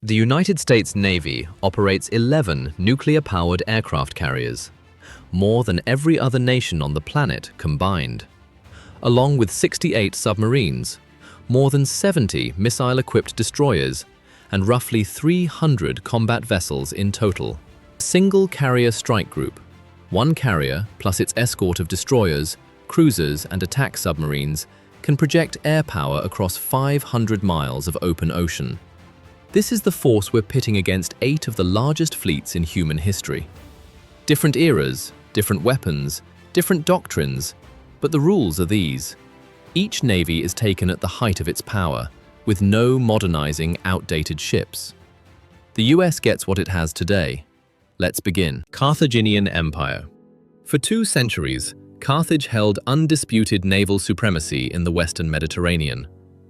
The United States Navy operates 11 nuclear-powered aircraft carriers, more than every other nation on the planet combined, along with 68 submarines, more than 70 missile-equipped destroyers, and roughly 300 combat vessels in total. A single carrier strike group, one carrier plus its escort of destroyers, cruisers, and attack submarines, can project air power across 500 miles of open ocean. This is the force we're pitting against 8 of the largest fleets in human history. Different eras, different weapons, different doctrines, but the rules are these. Each navy is taken at the height of its power, with no modernizing outdated ships. The US gets what it has today. Let's begin. Carthaginian Empire. For 2 centuries, Carthage held undisputed naval supremacy in the Western Mediterranean.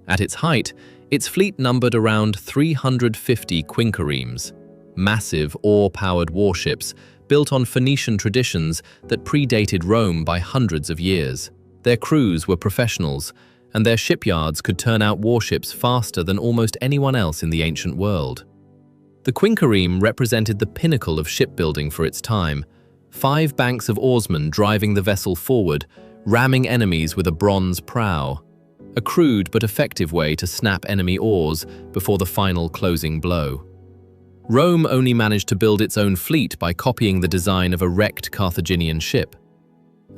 At its height, its fleet numbered around 350 quinqueremes, massive oar-powered warships built on Phoenician traditions that predated Rome by hundreds of years. Their crews were professionals, and their shipyards could turn out warships faster than almost anyone else in the ancient world. The quinquereme represented the pinnacle of shipbuilding for its time, 5 banks of oarsmen driving the vessel forward, ramming enemies with a bronze prow. A crude but effective way to snap enemy oars before the final closing blow. Rome only managed to build its own fleet by copying the design of a wrecked Carthaginian ship.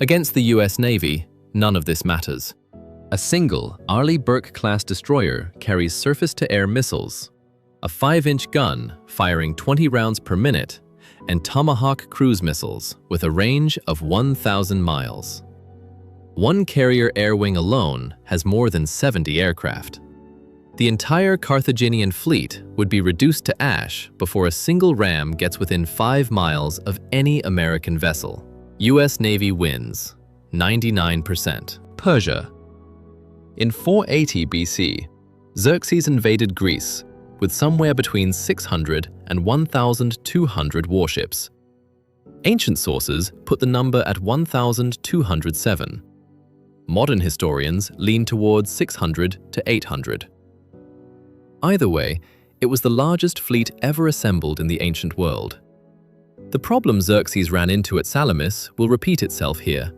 Against the US Navy, none of this matters. A single Arleigh Burke-class destroyer carries surface-to-air missiles, a 5-inch gun firing 20 rounds per minute, and Tomahawk cruise missiles with a range of 1,000 miles. One carrier air wing alone has more than 70 aircraft. The entire Carthaginian fleet would be reduced to ash before a single ram gets within 5 miles of any American vessel. US Navy wins, 99%. Persia. In 480 BC, Xerxes invaded Greece with somewhere between 600 and 1,200 warships. Ancient sources put the number at 1,207. Modern historians lean towards 600 to 800. Either way, it was the largest fleet ever assembled in the ancient world. The problem Xerxes ran into at Salamis will repeat itself here.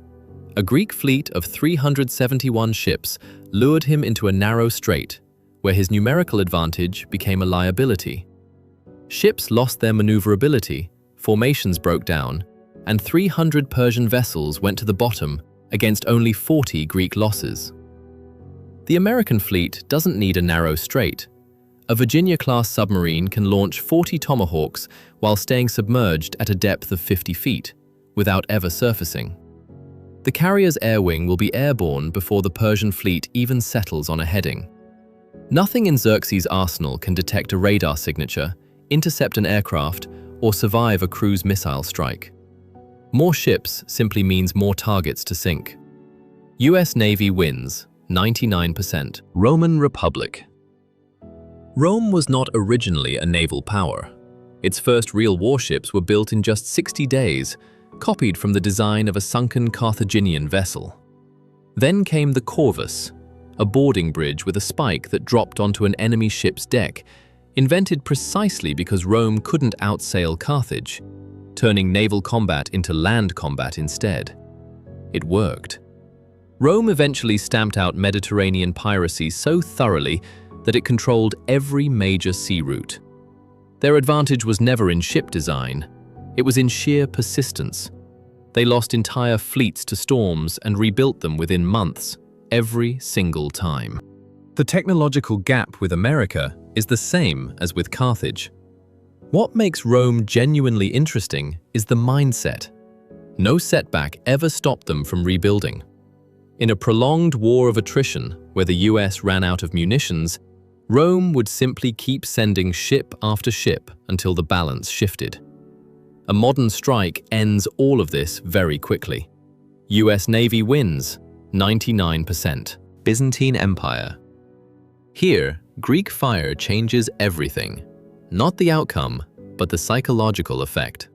A Greek fleet of 371 ships lured him into a narrow strait, where his numerical advantage became a liability. Ships lost their maneuverability, formations broke down, and 300 Persian vessels went to the bottom against only 40 Greek losses. The American fleet doesn't need a narrow strait. A Virginia-class submarine can launch 40 Tomahawks while staying submerged at a depth of 50 feet, without ever surfacing. The carrier's air wing will be airborne before the Persian fleet even settles on a heading. Nothing in Xerxes' arsenal can detect a radar signature, intercept an aircraft, or survive a cruise missile strike. More ships simply means more targets to sink. US Navy wins, 99%. Roman Republic. Rome was not originally a naval power. Its first real warships were built in just 60 days, copied from the design of a sunken Carthaginian vessel. Then came the corvus, a boarding bridge with a spike that dropped onto an enemy ship's deck, invented precisely because Rome couldn't outsail Carthage, turning naval combat into land combat instead. It worked. Rome eventually stamped out Mediterranean piracy so thoroughly that it controlled every major sea route. Their advantage was never in ship design, it was in sheer persistence. They lost entire fleets to storms and rebuilt them within months, every single time. The technological gap with America is the same as with Carthage. What makes Rome genuinely interesting is the mindset. No setback ever stopped them from rebuilding. In a prolonged war of attrition, where the US ran out of munitions, Rome would simply keep sending ship after ship until the balance shifted. A modern strike ends all of this very quickly. US Navy wins, 99%. Byzantine Empire. Here, Greek fire changes everything. Not the outcome, but the psychological effect.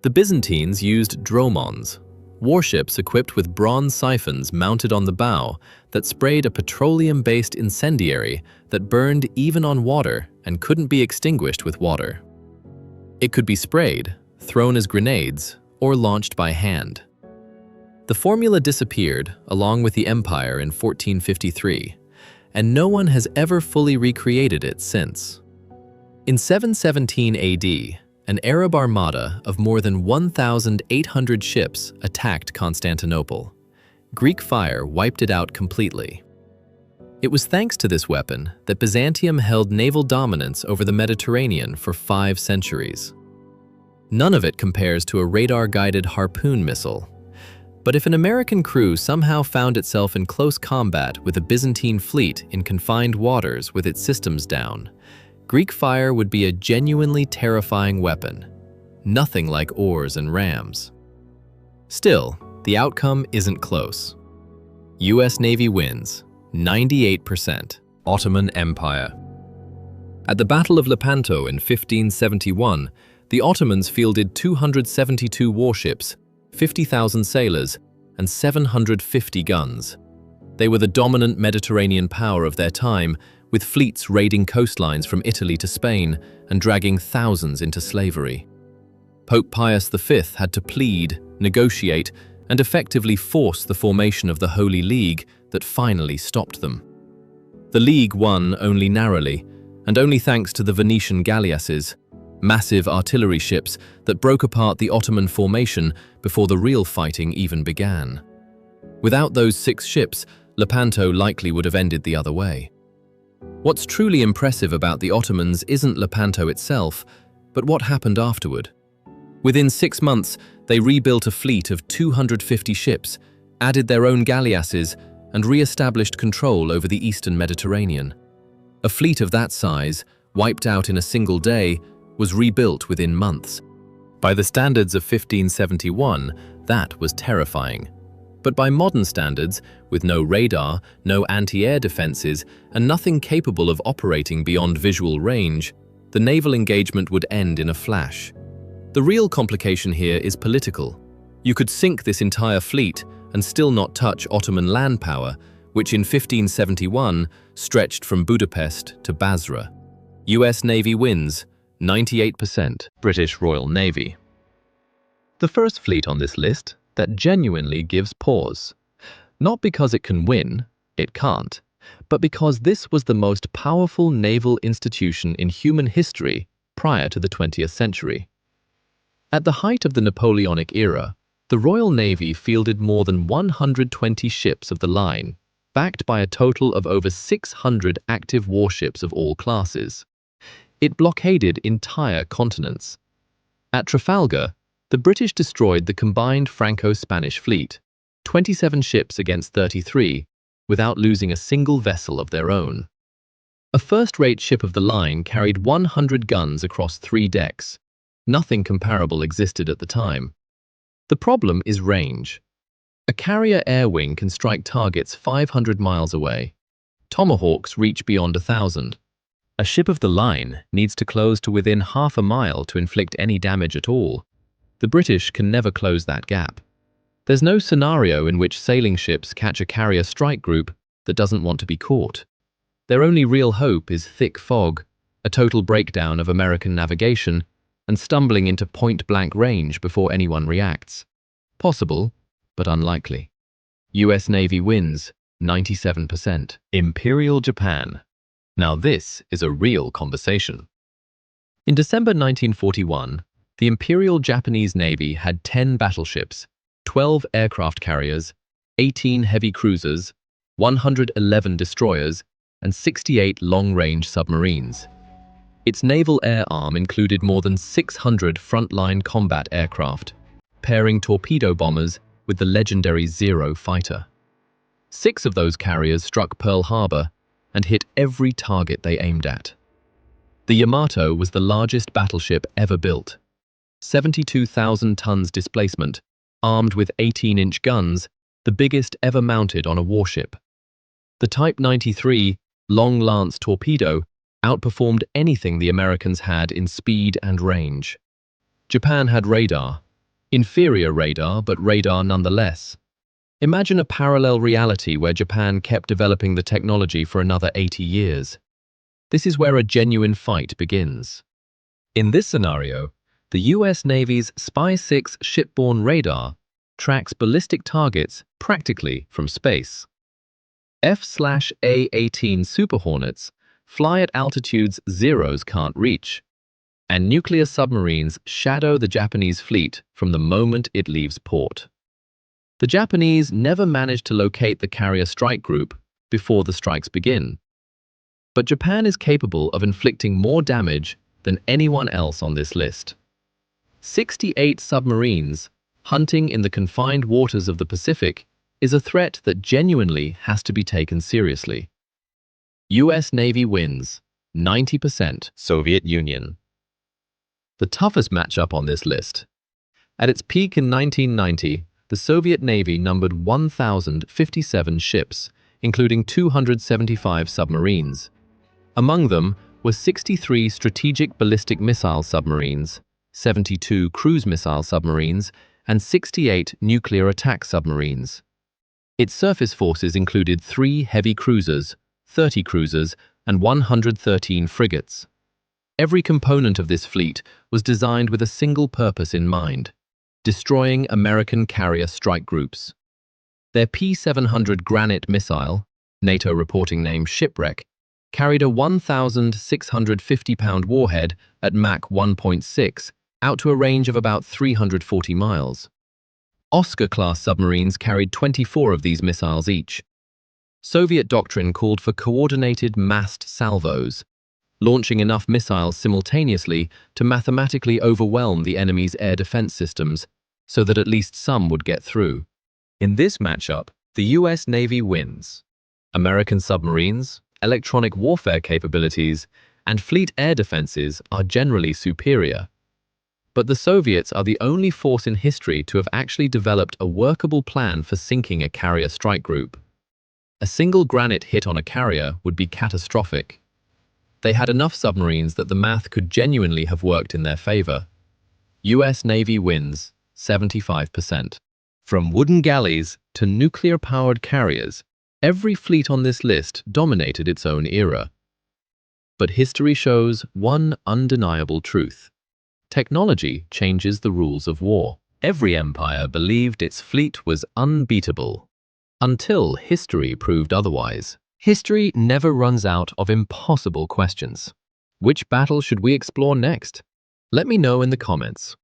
The Byzantines used dromons, warships equipped with bronze siphons mounted on the bow that sprayed a petroleum-based incendiary that burned even on water and couldn't be extinguished with water. It could be sprayed, thrown as grenades, or launched by hand. The formula disappeared along with the empire in 1453, and no one has ever fully recreated it since. In 717 AD, an Arab armada of more than 1,800 ships attacked Constantinople. Greek fire wiped it out completely. It was thanks to this weapon that Byzantium held naval dominance over the Mediterranean for 5 centuries. None of it compares to a radar-guided harpoon missile. But if an American crew somehow found itself in close combat with a Byzantine fleet in confined waters with its systems down, Greek fire would be a genuinely terrifying weapon, nothing like oars and rams. Still, the outcome isn't close. US Navy wins, 98%. Ottoman Empire. At the Battle of Lepanto in 1571, the Ottomans fielded 272 warships, 50,000 sailors, and 750 guns. They were the dominant Mediterranean power of their time, with fleets raiding coastlines from Italy to Spain and dragging thousands into slavery. Pope Pius V had to plead, negotiate, and effectively force the formation of the Holy League that finally stopped them. The League won only narrowly, and only thanks to the Venetian galleasses, massive artillery ships that broke apart the Ottoman formation before the real fighting even began. Without those 6 ships, Lepanto likely would have ended the other way. What's truly impressive about the Ottomans isn't Lepanto itself, but what happened afterward. Within 6 months, they rebuilt a fleet of 250 ships, added their own galleasses, and re-established control over the eastern Mediterranean. A fleet of that size, wiped out in a single day, was rebuilt within months. By the standards of 1571, that was terrifying. But by modern standards, with no radar, no anti-air defenses, and nothing capable of operating beyond visual range, the naval engagement would end in a flash. The real complication here is political. You could sink this entire fleet and still not touch Ottoman land power, which in 1571 stretched from Budapest to Basra. US Navy wins, 98%. British Royal Navy. The first fleet on this list that genuinely gives pause. Not because it can win, it can't, but because this was the most powerful naval institution in human history prior to the 20th century. At the height of the Napoleonic era, the Royal Navy fielded more than 120 ships of the line, backed by a total of over 600 active warships of all classes. It blockaded entire continents. At Trafalgar, the British destroyed the combined Franco-Spanish fleet, 27 ships against 33, without losing a single vessel of their own. A first-rate ship of the line carried 100 guns across 3 decks. Nothing comparable existed at the time. The problem is range. A carrier air wing can strike targets 500 miles away. Tomahawks reach beyond 1,000. A ship of the line needs to close to within half a mile to inflict any damage at all. The British can never close that gap. There's no scenario in which sailing ships catch a carrier strike group that doesn't want to be caught. Their only real hope is thick fog, a total breakdown of American navigation, and stumbling into point-blank range before anyone reacts. Possible, but unlikely. US Navy wins, 97%. Imperial Japan. Now this is a real conversation. In December 1941, the Imperial Japanese Navy had 10 battleships, 12 aircraft carriers, 18 heavy cruisers, 111 destroyers, and 68 long-range submarines. Its naval air arm included more than 600 frontline combat aircraft, pairing torpedo bombers with the legendary Zero fighter. 6 of those carriers struck Pearl Harbor and hit every target they aimed at. The Yamato was the largest battleship ever built. 72,000 tons displacement, armed with 18-inch guns, the biggest ever mounted on a warship. The Type 93 Long Lance torpedo outperformed anything the Americans had in speed and range. Japan had radar, Inferior radar, but radar nonetheless. Imagine a parallel reality where Japan kept developing the technology for another 80 years. This is where a genuine fight begins. In this scenario, the US Navy's Spy-6 shipborne radar tracks ballistic targets practically from space. F/A-18 Super Hornets fly at altitudes Zeros can't reach, and nuclear submarines shadow the Japanese fleet from the moment it leaves port. The Japanese never managed to locate the carrier strike group before the strikes begin. But Japan is capable of inflicting more damage than anyone else on this list. 68 submarines hunting in the confined waters of the Pacific is a threat that genuinely has to be taken seriously. US Navy wins, 90%. Soviet Union. The toughest matchup on this list. At its peak in 1990, the Soviet Navy numbered 1,057 ships, including 275 submarines. Among them were 63 strategic ballistic missile submarines, 72 cruise missile submarines, and 68 nuclear attack submarines. Its surface forces included 3 heavy cruisers, 30 cruisers, and 113 frigates. Every component of this fleet was designed with a single purpose in mind: destroying American carrier strike groups. Their P-700 Granite missile, NATO reporting name Shipwreck, carried a 1,650-pound warhead at Mach 1.6 out to a range of about 340 miles. Oscar-class submarines carried 24 of these missiles each. Soviet doctrine called for coordinated massed salvos, launching enough missiles simultaneously to mathematically overwhelm the enemy's air defense systems so that at least some would get through. In this matchup, the US Navy wins. American submarines, electronic warfare capabilities, and fleet air defenses are generally superior. But the Soviets are the only force in history to have actually developed a workable plan for sinking a carrier strike group. A single granite hit on a carrier would be catastrophic. They had enough submarines that the math could genuinely have worked in their favor. US Navy wins, 75%. From wooden galleys to nuclear-powered carriers, every fleet on this list dominated its own era. But history shows one undeniable truth. Technology changes the rules of war. Every empire believed its fleet was unbeatable, until history proved otherwise. History never runs out of impossible questions. Which battle should we explore next? Let me know in the comments.